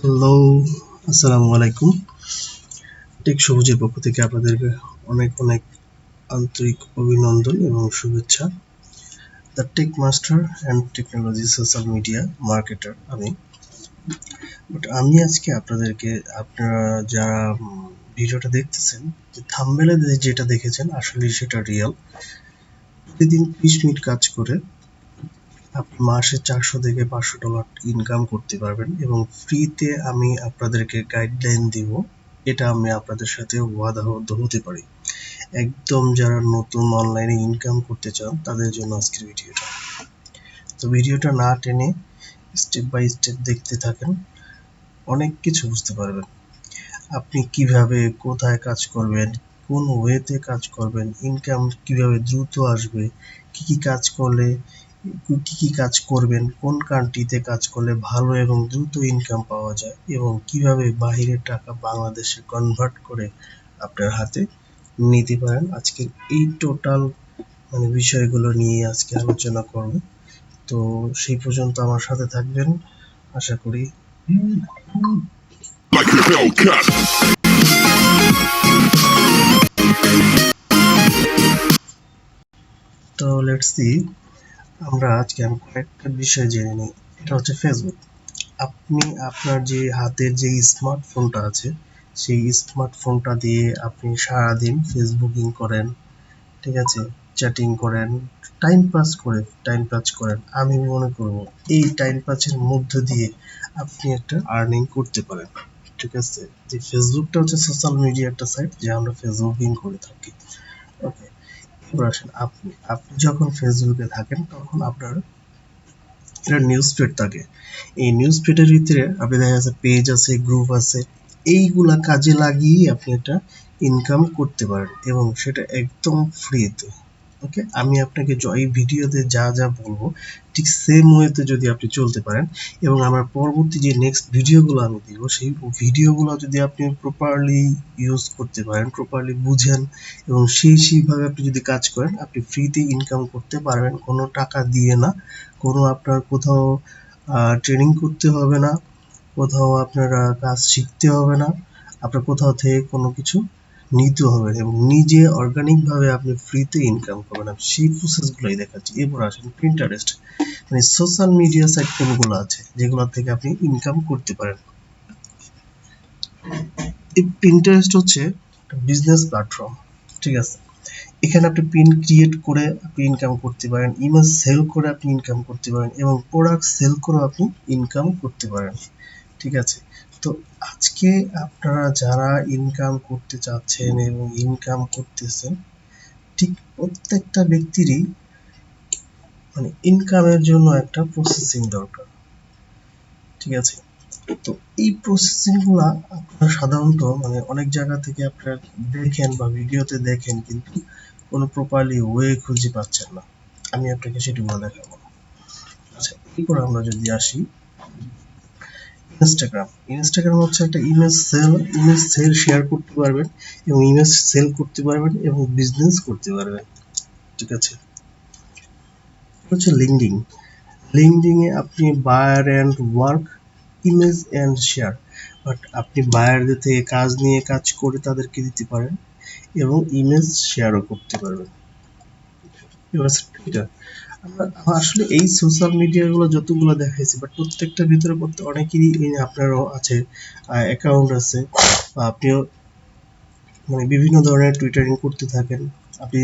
Hello, আসসালামু আলাইকুম। Take সবুজের পক্ষ থেকে আপনাদেরকে অনেক অনেক আন্তরিক অভিনন্দন এবং শুভেচ্ছা। The tech master and technology social media marketer আমি আজকে আপনাদেরকে আপনারা যারা ভিডিওটা দেখতেছেন, যে থাম্বনেলে যেটা দেখেছেন আসলে সেটা রিয়েল। প্রতিদিন 30 মিনিট কাজ করে আপনি মাসে $400 থেকে $500 ইনকাম করতে পারবেন এবং ফ্রিতে আমি আপনাদেরকে গাইডলাইন দিব। এটা আমি আপনাদের সাথে ওয়াদাবদ্ধ হতে পারি। একদম যারা নতুন অনলাইনে ইনকাম করতে চান তাদের জন্য আজকের ভিডিওটা। তো ভিডিওটা না টেনে স্টেপ বাই স্টেপ দেখতে থাকেন, অনেক কিছু বুঝতে পারবেন। আপনি কিভাবে কোথায় কাজ করবেন, কোন ওয়েতে কাজ করবেন, ইনকাম কিভাবে দ্রুত আসবে, কি কাজ করলে কি কাজ করবেন, কোন কান্ট্রিতে কাজ করলে ভালো এবং দ্রুত ইনকাম পাওয়া যায় এবং কিভাবে বাহিরের টাকা বাংলাদেশে কনভার্ট করে আপনার হাতে নিতে পারেন। আজকের এই টোটাল বিষয়গুলো নিয়ে আজকে আলোচনা করব। তো সেই পর্যন্ত আমার সাথে থাকবেন, আশা করি। তো লেটস সি, আমরা আজকে কয়েকটা বিষয় জেনে নিই। এটা হচ্ছে ফেসবুক। আপনি আপনার যে হাতের যে স্মার্টফোনটা আছে সেই স্মার্টফোনটা দিয়ে আপনি সারাদিন ফেসবুকিং করেন, ঠিক আছে, চ্যাটিং করেন, টাইম পাস করেন। আমি মনে করব এই টাইম পাসের মধ্য দিয়ে আপনি একটা আর্নিং করতে পারেন, ঠিক আছে। যে ফেসবুকটা হচ্ছে সোশ্যাল মিডিয়া একটা সাইট, যে আমরা ফেসবুকিং করে থাকি। ওকে, এবার আসেন, আপনি যখন ফেসবুকে থাকেন তখন আপনার একটা নিউজ ফিড থাকে। এই নিউজ ফিডের ভিতরে আপনি দেখা যাচ্ছে পেজ আছে, গ্রুপ আছে, এইগুলা কাজে লাগিয়ে আপনি একটা ইনকাম করতে পারেন এবং সেটা একদম ফ্রিতে। ওকে, আমি আপনাকে এই ভিডিওতে যা যা বলবো ঠিক সেম ওয়েতে যদি আপনি চলতে পারেন এবং আমার পরবর্তী যে নেক্সট ভিডিওগুলো আমি দিব সেই ভিডিওগুলো যদি আপনি প্রপারলি ইউজ করতে পারেন, প্রপারলি বুঝেন এবং সেইভাবে আপনি যদি কাজ করেন, আপনি ফ্রিতে ইনকাম করতে পারবেন, কোনো টাকা দিয়ে না, কোনো আপনার কোথাও ট্রেনিং করতে হবে না, কোথাও আপনার কাজ শিখতে হবে না, আপনার কোথাও থেকে কোনো কিছু নিতে হবে না এবং নিজে অর্গানিকভাবে আপনি ফ্রিতে ইনকাম করবেন। আমি সেই প্রসেসগুলোই দেখাচ্ছি। এরপর আসেন প্রিন্টারেস্ট, মানে সোশ্যাল মিডিয়া সাইট কোনগুলো আছে যেগুলো থেকে আপনি ইনকাম করতে পারেন। এই প্রিন্টারেস্ট হচ্ছে একটা বিজনেস প্ল্যাটফর্ম, ঠিক আছে। এখানে আপনি পিন ক্রিয়েট করে আপনি ইনকাম করতে পারেন, ইমেজ সেল করে আপনি ইনকাম করতে পারেন এবং প্রোডাক্ট সেল করে আপনি ইনকাম করতে পারেন, ঠিক আছে। তো আজকে আপনারা যারা ইনকাম করতে চাচ্ছেন এবং ইনকাম করতেছেন, ঠিক প্রত্যেকটা ব্যক্তিরই ইনকামের জন্য একটা প্রসেসিং দরকার, ঠিক আছে। তো এই প্রসেসিং গুলা আপনারা সাধারণত অনেক জায়গা থেকে আপনারা দেখেন বা ভিডিওতে দেখেন, কিন্তু কোনো প্রপারলি ওয়ে খুঁজে পাচ্ছেন না। আমি আপনাকে সেটুকু দেখাবো। আচ্ছা, এরপর আমরা যদি আসি ইনস্টাগ্রাম হচ্ছে একটা ইমেজ সেল শেয়ার করতে পারবেন এবং ইমেজ সেল করতে পারবেন এবং বিজনেস করতে পারবেন, ঠিক আছে। হচ্ছে লিঙ্কডিন এ আপনি buyer and work, image and share, but আপনি বায়ারদের থেকে কাজ নিয়ে কাজ করে তাদেরকে দিতে পারেন এবং ইমেজ শেয়ারও করতে পারবেন। এবার টুইটার, আমরা আসলে এই সোশ্যাল মিডিয়া গুলো যতগুলো দেখাইছি, বাট প্রত্যেকটার ভিতরে অনেকেরই আপনারও আছে, অ্যাকাউন্ট আছে, বা আপনিও বিভিন্ন ধরনের টুইটারিং করতে থাকেন, আপনি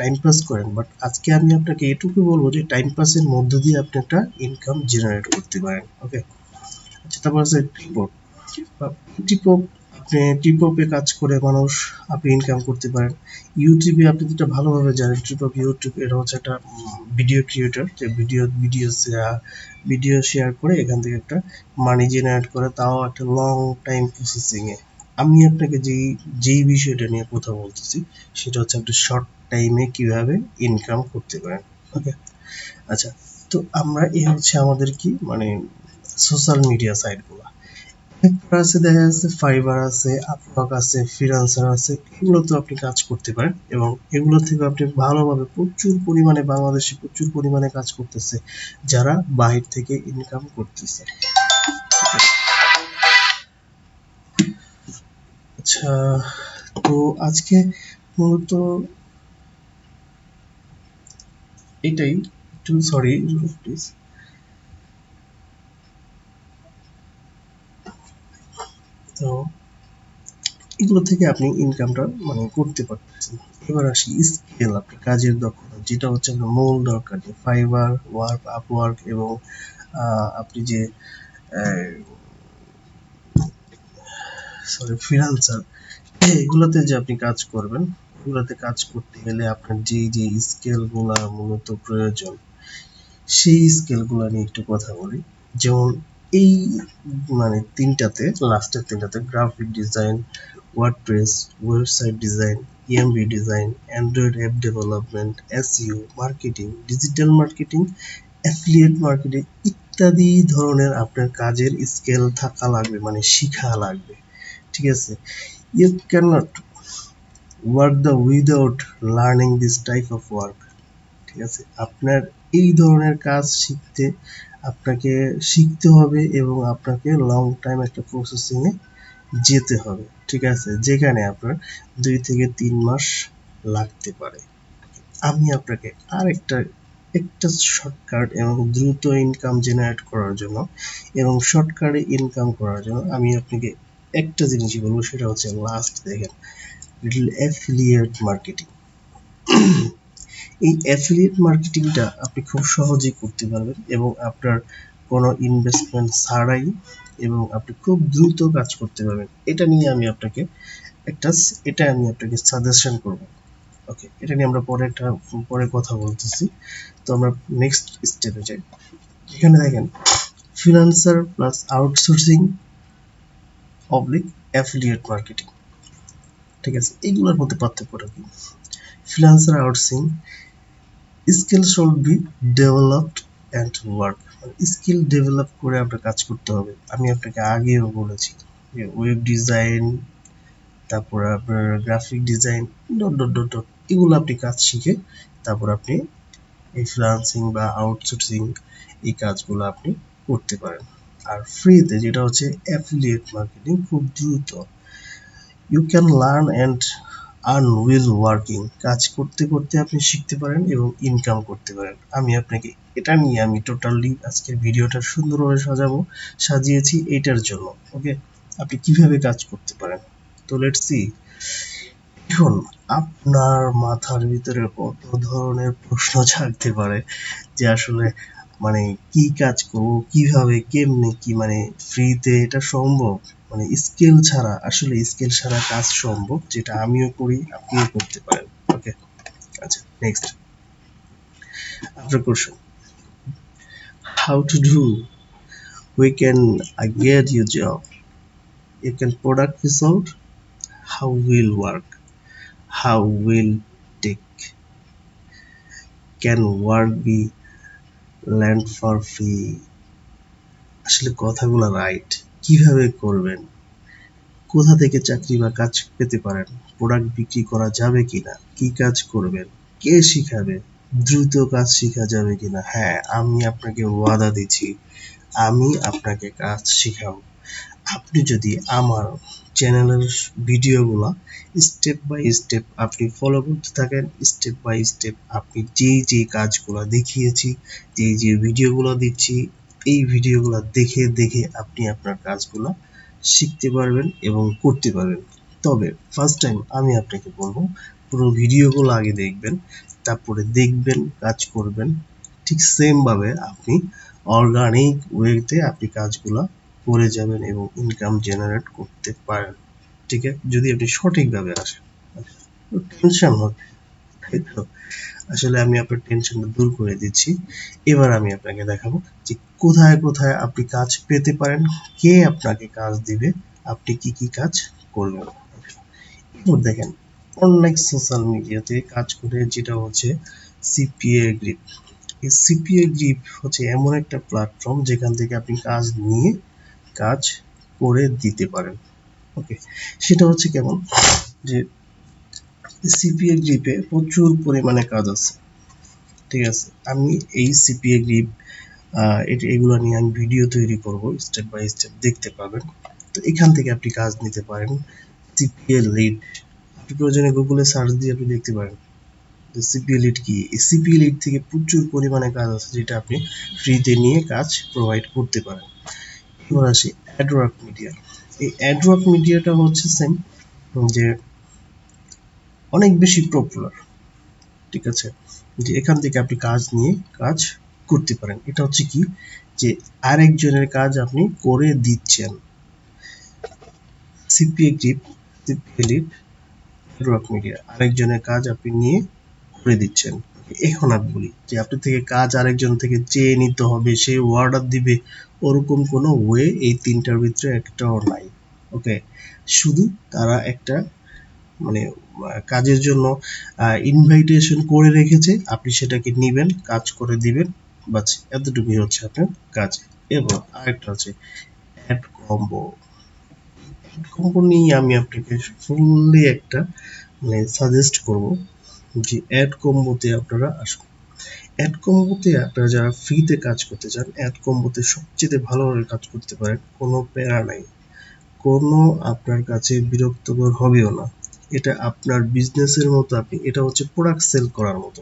টাইম পাস করেন। বাট আজকে আমি আপনাকে এটুকু বলবো যে টাইম পাসের মধ্য দিয়ে আপনি একটা ইনকাম জেনারেট করতে পারেন। ওকে, আচ্ছা, তারপর আছে টিপপ। টিপপ, আপনি টিপপে কাজ করে আপনি ইনকাম করতে পারেন। ইউটিউবে আপনি যেটা ভালোভাবে জানেন, ইউটিউব এটা হচ্ছে একটা ভিডিও ক্রিয়েটর, যে ভিডিও শেয়ার করে এখান থেকে একটা মানি জেনারেট করে, তাও একটা লং টাইম প্রসেসিং এ। আমি আপনাকে যেই বিষয়টা নিয়ে কথা বলতেছি সেটা হচ্ছে আপনি শর্ট টাইমে কিভাবে ইনকাম করতে পারেন। ওকে, আচ্ছা, তো আমরা এই হচ্ছে আমাদের কি সোশ্যাল মিডিয়া সাইট গুলো আছে। দেখা যাচ্ছে ফাইবার আছে, আপওয়ার্ক আছে, ফ্রিল্যান্সার আছে, এগুলোতে আপনি কাজ করতে পারেন এবং এগুলো থেকে আপনি ভালোভাবে প্রচুর পরিমাণে বাংলাদেশে প্রচুর পরিমাণে কাজ করতেছে যারা বাহির থেকে ইনকাম করতেছে, ঠিক আছে। আচ্ছা, তো আজকে মূলত এটাই, একটু সরি প্লিজ। তো এগুলো থেকে আপনি ইনকামটা মানে করতে পারতেছেন। এবার আসি স্কিল, আপনার কাজের দক্ষতা, যেটা হচ্ছে আপনার মূল দরকার। যে ফাইবার ওয়ার্ক, আপওয়ার্ক এবং আপনি যে সরি ফ্রিল্যান্সার, এগুলোতে যে আপনি কাজ করবেন, এগুলোতে কাজ করতে গেলে আপনার যে যে স্কিলগুলা মূলত প্রয়োজন, সেই স্কিলগুলো নিয়ে একটু কথা বলি। যেমন এই মানে তিনটাতে, লাস্টের তিনটাতে, graphic design, WordPress, website design, ইএমবি design, android app development, SEO, marketing, digital marketing, affiliate marketing ইত্যাদি ধরনের আপনার কাজের স্কিল থাকা লাগবে, মানে শিখা লাগবে। ঠিক আছে? You can not work the without learning this type of work. ঠিক আছে? আপনার এই ধরনের কাজ শিখতে আপনাকে শিখতে হবে এবং আপনাকে লং টাইম একটা প্রসেসিংয়ে যেতে হবে। ঠিক আছে? যেখানে আপনার 2 থেকে 3 মাস লাগতে পারে। আমি আপনাকে একটা শর্টকাট এবং দ্রুত ইনকাম জেনারেট করার জন্য এবং শর্টকাটে ইনকাম করার জন্য আমি আপনাকে একটা জিনিসই বলবো, সেটা হচ্ছে লাস্ট দেখেন, অ্যাফিলিয়েট মার্কেটিং। এই অ্যাফিলিয়েট মার্কেটিংটা আপনি খুব সহজেই করতে পারবেন এবং আপনার কোনো ইনভেস্টমেন্ট ছাড়াই, এবং আপনি খুব দ্রুত কাজ করতে পারবেন। এটা নিয়ে আমি আপনাকে একটা এটা আমি আপনাকে সাজেশন করব। ওকে, এটা নিয়ে আমরা পরে কথা বলতেছি। তো আমরা নেক্সট স্টেপে যাই। এখানে দেখেন, freelancer plus outsourcing oblique affiliate marketing. ঠিক আছে? এইগুলোর মধ্যে পার্থক্যটা কি? Freelancer outsourcing skill should be developed and work. Skill develop করে আপনার কাজ করতে হবে। আমি আপনাকে আগেও বলেছি যে ওয়েব ডিজাইন, তারপর আপনার graphic design, dot dot dot dot, এগুলো আপনি কাজ শিখে তারপর আপনি এই ফ্রিল্যান্সিং বা আউটসোর্সিং এই কাজগুলো আপনি করতে পারেন। আর ফ্রিতে যেটা হচ্ছে অ্যাফিলিয়েট মার্কেটিং, খুব দ্রুত you can learn and earn will working. কাজ করতে করতে আপনি শিখতে পারেন এবং ইনকাম করতে পারেন। এটা নিয়ে আমি টোটালি আজকের ভিডিওটা সুন্দরভাবে সাজিয়েছি এটার জন্য। ওকে, আপনি কিভাবে কাজ করতে পারেন। তো লেটস সি। এখন আপনার মাথার ভিতরে কত ধরনের প্রশ্ন জাগতে পারে যে আসলে মানে কি কাজ করব, কিভাবে, কেমনে, কি মানে ফ্রিতে এটা সম্ভব? মানে স্কিল ছাড়া কাজ সম্ভব, যেটা আমিও করি, আপনিও করতে পারেন। ওকে, আচ্ছা, নেক্সট আপনার question, how to do, we can get you job, you can product result, how will work, how will take, can work be land for free। আসলে কথাগুলো রাইট? কিভাবে করবেন, কোথা থেকে চাকরি বা কাজ পেতে পারেন, প্রোডাক্ট বিক্রি করা যাবে কিনা, কি কাজ করবেন, কে শিখাবে, দ্রুত কাজ শেখা যাবে কিনা। হ্যাঁ, আমি আপনাকে ওয়াদা দিচ্ছি, আমি আপনাকে কাজ শিখাবো। আপনি যদি আমার চ্যানেলের ভিডিওগুলো স্টেপ বাই স্টেপ আপনি ফলো করতে থাকেন, স্টেপ বাই স্টেপ আপনি যে কাজগুলো দেখিয়েছি, যে ভিডিওগুলো দিচ্ছি, এই ভিডিওগুলো দেখে দেখে আপনি আপনার কাজগুলো শিখতে পারবেন এবং করতে পারবেন। তবে ফার্স্ট টাইম আমি আপনাকে বলবো, পুরো ভিডিওগুলো আগে দেখবেন, তারপরে দেখবেন, কাজ করবেন। ঠিক সেম ভাবে আপনি অর্গানিক ওয়েতে আপনি কাজগুলো করে যাবেন এবং ইনকাম জেনারেট করতে পারেন। ঠিক আছে? যদি আপনি সঠিকভাবে আসেন। টেনশন হচ্ছে, তাই তো? আসলে আমি আপনার টেনশনটা দূর করে দিচ্ছি। এবার আমি আপনাকে দেখাবো যে কোথায় কোথায় আপনি কাজ পেতে পারেন, কে আপনাকে কাজ দিবে, আপনি কি কি কাজ করবেন। এবার দেখেন, অনলাইন সোশ্যাল মিডিয়াতে কাজ করে, যেটা হচ্ছে সিপিএ গ্রিপ। এই সিপিএ গ্রিপ হচ্ছে এমন একটা প্ল্যাটফর্ম যেখান থেকে আপনি কাজ নিয়ে কাজ করে দিতে পারেন। ওকে, সেটা হচ্ছে কেমন, যে সিপিএ গ্রিপে প্রচুর পরিমাণে কাজ আছে। ঠিক আছে? আমি এই সিপিএ গ্রিপ এগুলো নিয়ে আমি ভিডিও তৈরি করব, স্টেপ বাই স্টেপ দেখতে পাবেন। তো এখান থেকে আপনি কাজ নিতে পারেন। সিপিএ লিড, আপনি প্রয়োজনে গুগলে সার্চ দিয়ে আপনি দেখতে পারেন যে সিপিএ লিড কি। এই সিপিএ লিড থেকে প্রচুর পরিমাণে কাজ আছে যেটা আপনি ফ্রিতে নিয়ে কাজ প্রোভাইড করতে পারেন। এবার আসি অ্যাডওয়ার্ক মিডিয়া। এই অ্যাডওয়ার্ক মিডিয়াটা হচ্ছে সেম, যে অনেক বেশি পপুলার, ঠিক আছে, যে এখান থেকে আপনি কাজ নিয়ে কাজ করতে পারেন। এটা হচ্ছে কি, যে আরেকজনের কাজ আপনি করে দিচ্ছেন। CPA Grip, CPA Lead, AdWork Media, আরেকজনের কাজ আপনি নিয়ে করে দিচ্ছেন। এখন আমি বলি যে আপনি থেকে কাজ আরেকজন থেকে চেয়ে নিতে হবে, সে অর্ডার দিবে, ওরকম কোনো ওয়ে এই তিনটার ভিতরে একটাও নাই। ওকে, শুধু তারা একটা মানে কাজের জন্য ইনভাইটেশন করে রেখেছে, আপনি সেটাকে নিবেন, কাজ করে দিবেন, বাস এতটুকুই হচ্ছে আপনার কাজ। এবং আরেকটা হচ্ছে অ্যাড কম্বো। অ্যাড কম্বো নিয়ে আমি আপনাকে ফুললি একটা সাজেস্ট করব যে অ্যাড কম্বোতে আপনারা আসুন। অ্যাড কম্বোতে আপনারা যারা ফ্রিতে কাজ করতে চান, অ্যাড কম্বোতে সবচেয়ে ভালোভাবে কাজ করতে পারেন, কোনো প্যারা নাই, কোনো আপনার কাছে বিরক্তকর হবেও না। এটা আপনার বিজনেসের মতো, আপনি এটা হচ্ছে প্রোডাক্ট সেল করার মতো,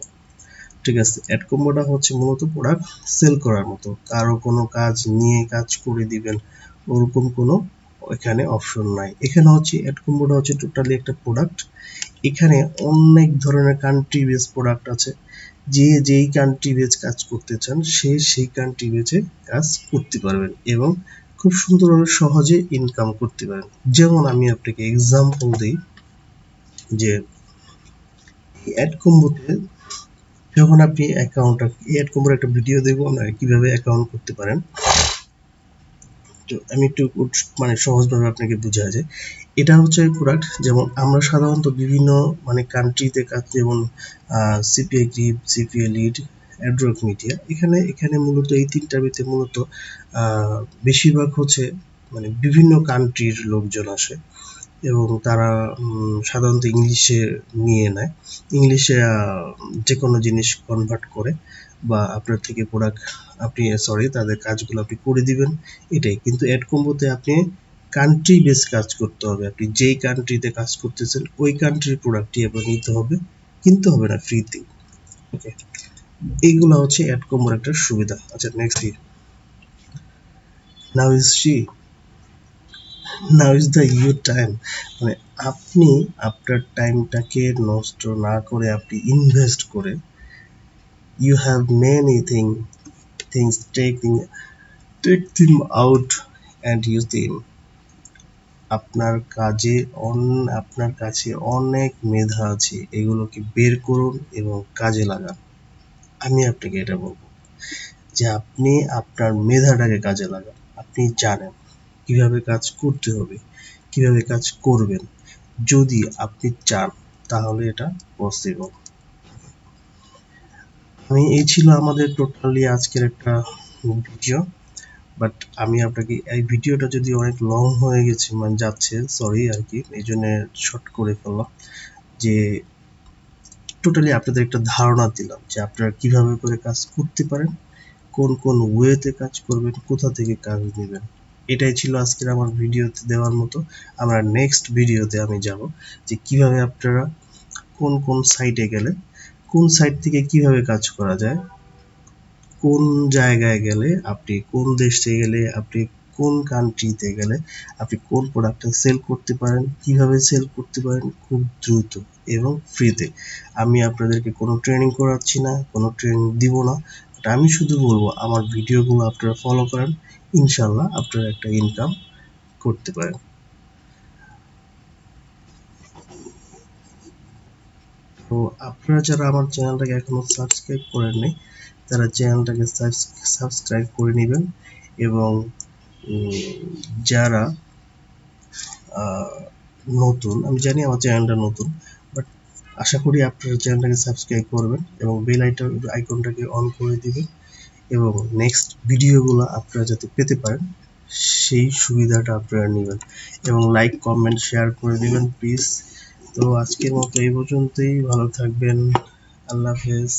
ঠিক আছে। অ্যাড কম্বোটা হচ্ছে মূলত প্রোডাক্ট সেল করার মতো, কারো কোনো কাজ নিয়ে কাজ করে দিবেন ওরকম কোনো এখানে অপশন নাই। এখানে হচ্ছে অ্যাড কম্বোটা হচ্ছে টোটালি একটা প্রোডাক্ট। এখানে অনেক ধরনের কান্ট্রি বেস প্রোডাক্ট আছে, যে যেই কান্ট্রি বেস কাজ করতে চান সে সেই কান্ট্রি বেসে কাজ করতে পারবেন এবং খুব সুন্দরভাবে সহজে ইনকাম করতে পারেন। যেমন আমি আপনাকে এক্সাম্পল দিই, যে অ্যাড কম্বোতে যখন আপনি অ্যাকাউন্টটা, অ্যাড কম্বোর একটা ভিডিও দেবো আপনারা কিভাবে অ্যাকাউন্ট করতে পারেন, তো আমি একটু সহজভাবে আপনাকে বোঝা যায়। এটা হচ্ছে প্রোডাক্ট, যেমন আমরা সাধারণত বিভিন্ন কান্ট্রিতে কাজ, যেমন CPA Grip, CPA Lead, AdWork Media, এখানে এখানে মূলত এই তিনটার ভিতরে মূলত বেশিরভাগ হচ্ছে বিভিন্ন কান্ট্রির লোকজন আসে এবং তারা সাধারণত ইংলিশে নিয়ে নেয়, ইংলিশে যে কোনো জিনিস কনভার্ট করে বা আপনার থেকে প্রোডাক্ট আপনি তাদের কাজগুলো আপনি করে দিবেন, এটাই। কিন্তু অ্যাড কম্বোতে আপনি কান্ট্রি বেস কাজ করতে হবে, আপনি যেই কান্ট্রিতে কাজ করতেছেন ওই কান্ট্রির প্রোডাক্টই আপনার নিতে হবে, কিনতে হবে না ফ্রিতে। ওকে, এইগুলো হচ্ছে অ্যাড কম্বোর একটা সুবিধা। আচ্ছা, next now is C, now is the your time. আপনি আপনার টাইমটাকে নষ্ট না করে, আপনি ইনভেস্ট করে, you have many things, take them out and use them. আপনার কাছে অনেক মেধা আছে, এগুলোকে বের করুন এবং কাজে লাগান। আমি আপনাকে এটা বলবো যে আপনি আপনার মেধাটাকে কাজে লাগান। আপনি জানেন কিভাবে কাজ করতে হবে, কিভাবে কাজ করবেন, যদি আপনি চান তাহলে এটা পসিবল। এই ছিল আমাদের টোটালি আজকের একটা ভিডিও, বাট আমি আপনাকে এই ভিডিওটা যদি অনেক লং হয়ে গেছে যাচ্ছে, সরি আর কি, এই জন্য শর্ট করে ফেললাম, যে টোটালি আপনাদের একটা ধারণা দিলাম যে আপনারা কিভাবে করে কাজ করতে পারেন, কোন কোন ওয়েতে কাজ করবেন, কোথা থেকে কাজ নেবেন। এটাই ছিল আজকের আমার ভিডিওতে দেওয়ার মতো। আমরা নেক্সট ভিডিওতে আমি যাব যে কিভাবে আপনারা কোন কোন সাইটে গেলে, কোন সাইট থেকে কিভাবে কাজ করা যায়, কোন জায়গায় গেলে, আপনি কোন দেশে গেলে, আপনি কোন কান্ট্রিতে গেলে আপনি কোন প্রোডাক্টটা সেল করতে পারেন, কিভাবে সেল করতে পারেন খুব দ্রুত এবং ফ্রিতে। আমি আপনাদেরকে কোনো ট্রেনিং করাচ্ছি না, কোনো ট্রেনিং দিব না, আমি শুধু বলবো আমার ভিডিওগুলো আপনারা ফলো করেন, ইনশাল্লাহ আপনারা একটা ইনকাম করতে পারেন। তো আপনারা যারা আমার চ্যানেলটাকে এখনো সাবস্ক্রাইব করেননি, তারা চ্যানেলটাকে সাবস্ক্রাইব করে নেবেন এবং যারা নতুন, আমি জানি আমার চ্যানেলটা নতুন, বাট আশা করি আপনারা চ্যানেলটাকে সাবস্ক্রাইব করবেন এবং বেল আইকনটাকে অন করে দিবেন এবং নেক্সট ভিডিওগুলো আপনারা যাতে পেতে পারেন সেই সুবিধাটা আপনারা নেবেন এবং লাইক কমেন্ট শেয়ার করে দিবেন প্লিজ। তো আজকের মতো এই পর্যন্তই, ভালো থাকবেন, আল্লাহ হাফেজ।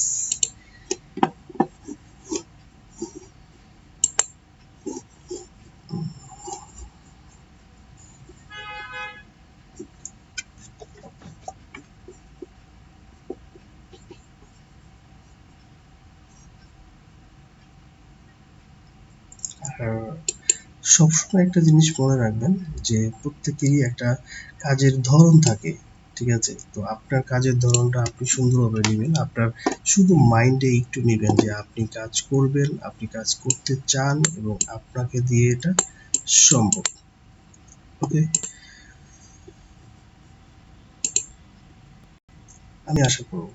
আর সবসময় একটা জিনিস মনে রাখবেন যে প্রত্যেকেরই একটা কাজের ধরন থাকে, ঠিক আছে? তো আপনার কাজের ধরনটা আপনি সুন্দরভাবে নেবেন, আপনার শুধু মাইন্ডে একটু নেবেন যে আপনি কাজ করবেন, আপনি কাজ করতে চান এবং আপনাকে দিয়ে এটা সম্ভব। ওকে, আমি আশা করব